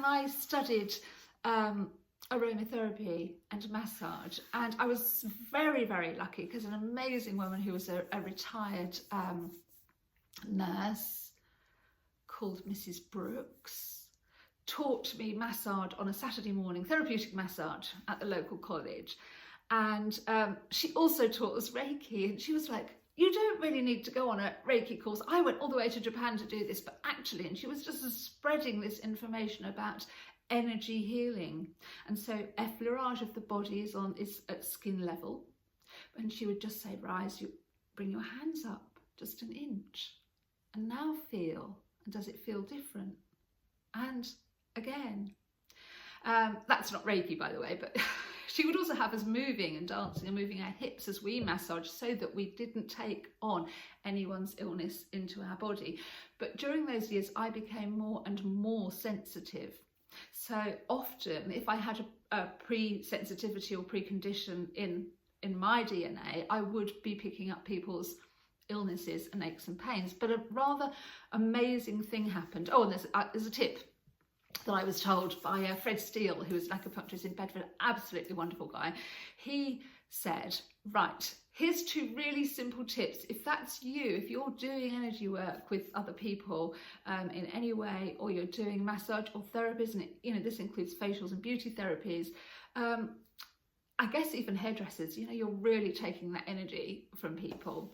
and I studied aromatherapy and massage, and I was very, very lucky because an amazing woman who was a retired nurse called Mrs. Brooks taught me massage on a Saturday morning, therapeutic massage at the local college. And she also taught us Reiki, and she was like, you don't really need to go on a Reiki course. I went all the way to Japan to do this, but actually, and she was just spreading this information about energy healing. And so effleurage of the body is at skin level. And she would just say, rise, you bring your hands up just an inch. And now feel, and does it feel different? And again, that's not Reiki, by the way, but she would also have us moving and dancing and moving our hips as we massage so that we didn't take on anyone's illness into our body. But during those years, I became more and more sensitive. So often, if I had a pre-sensitivity or precondition in my DNA, I would be picking up people's illnesses and aches and pains. But a rather amazing thing happened. Oh, and there's a tip that I was told by Fred Steele, who was an acupuncturist in Bedford, absolutely wonderful guy. He said, right, here's 2 really simple tips. If that's you, if you're doing energy work with other people in any way, or you're doing massage or therapies, and this includes facials and beauty therapies, I guess even hairdressers, you're really taking that energy from people.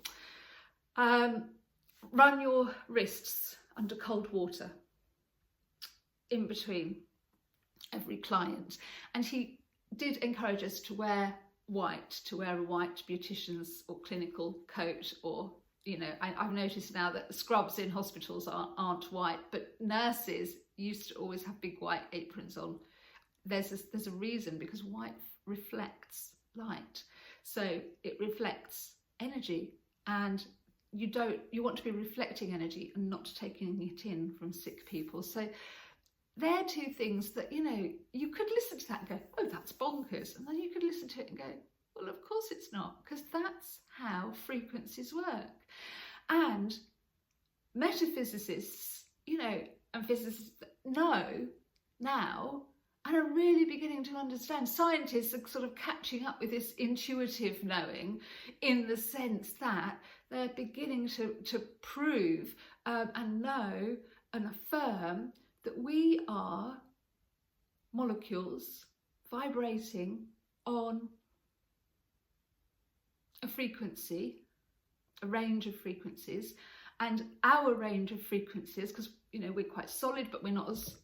Run your wrists under cold water in between every client. And he did encourage us to wear a white beautician's or clinical coat, or I've noticed now that scrubs in hospitals aren't white, but nurses used to always have big white aprons on. There's a reason, because white reflects light, so it reflects energy, and you want to be reflecting energy and not taking it in from sick people. So they're 2 things that, you could listen to that and go, oh, that's bonkers. And then you could listen to it and go, well, of course it's not, because that's how frequencies work. And metaphysicists, and physicists know now and are really beginning to understand. Scientists are sort of catching up with this intuitive knowing, in the sense that they're beginning to prove and know and affirm that we are molecules vibrating on a frequency, a range of frequencies, and our range of frequencies, because we're quite solid, but we're not as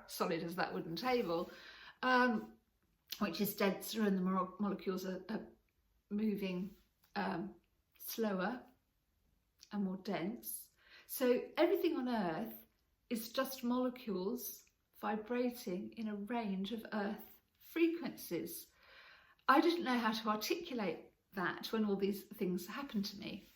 solid as that wooden table, which is denser, and the molecules are moving slower and more dense. So everything on Earth is just molecules vibrating in a range of Earth frequencies. I didn't know how to articulate that when all these things happened to me.